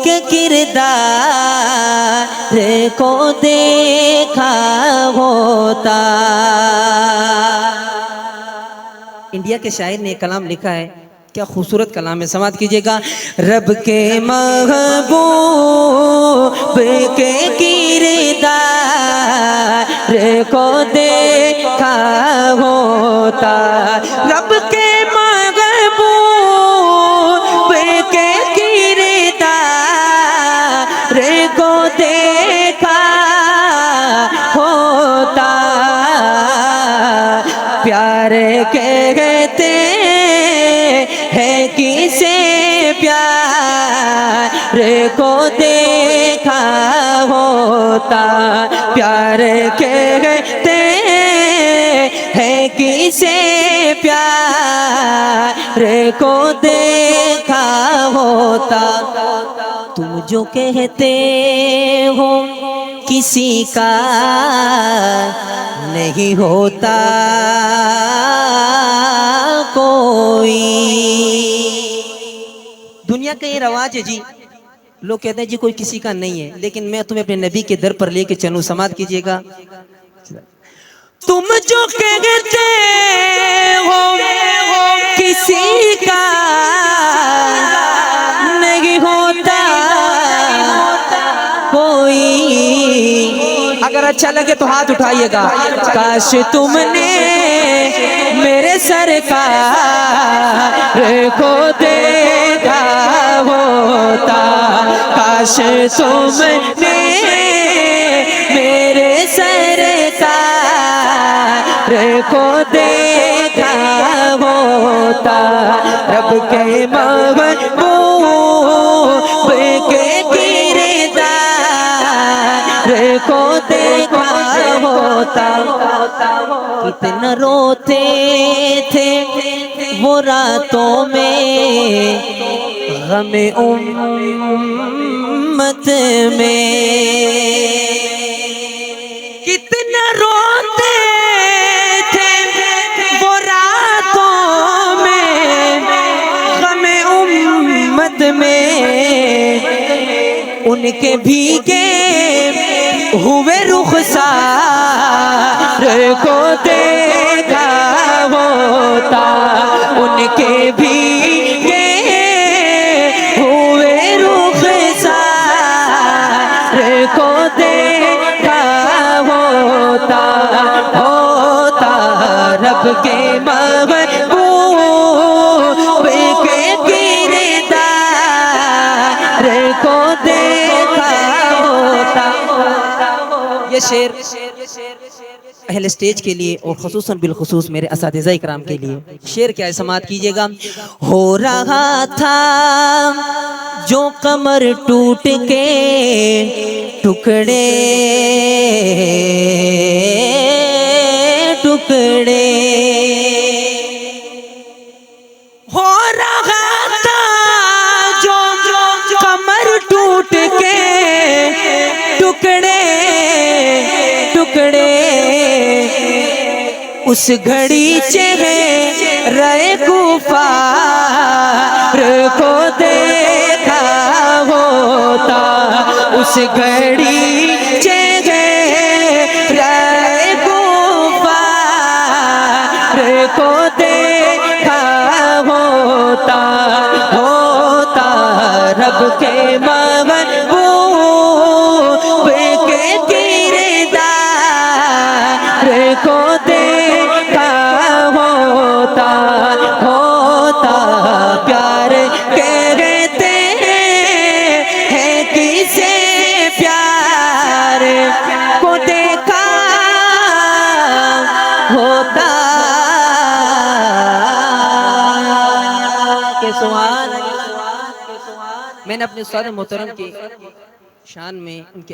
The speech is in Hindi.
के किरदार को देखा होता। इंडिया के शायर ने कलाम लिखा है, क्या खूबसूरत कलाम है, समात कीजिएगा। रब के महबूब के किरदार को देखा होता। रब के महबूब के किरदार को देखा होता। प्यार कहते है किसे प्यार को देखा होता। प्यार कहते है किसे प्यार को देखा होता। तुम जो कहते हो किसी का नहीं होता कोई। दुनिया का ये रवाज है जी, लोग कहते हैं जी कोई किसी का नहीं है, लेकिन मैं तुम्हें अपने नबी के दर पर लेके चलूं, समात कीजिएगा। तुम जो कहते हो किसी का नहीं होता कोई, अगर अच्छा लगे तो हाथ उठाइएगा। काश तुमने मेरे सरकार को देखा होता। काश तुमने मेरे सरकार को देखा होता। रब के महबूब के किरदार को देखा होता। कितना रोते थे वो रातों में गमे उम्मत में। कितना रोते थे वो रातों में गमे उम्मत में। उनके भीगे हुए रुखसार को देखा होता। उनके भीगे हुए रुखसार को देखा होता। होता रब के महबूब के किरदार को देखा होता। ये शेर अहले स्टेज के लिए और खुसूसन बिलखुसूस मेरे असातिज़ा इकराम के लिए। शेर क्या है, समात कीजिएगा। हो रहा था जो कमर टूट के टुकड़े टुकड़े, हो रहा था जो कमर टूट के टुकड़े टुकड़े। उस घड़ी चेहरे कुफार को देखा होता। उस घड़ी चेहरे कुफार को देखा होता। होता रब के महबूब के किरदार को देखा होता। होता प्यार कहते हैं किसे प्यार को देखा होता। के सुभान। मैंने अपने उस्ताद मोहतरम की शान में उनके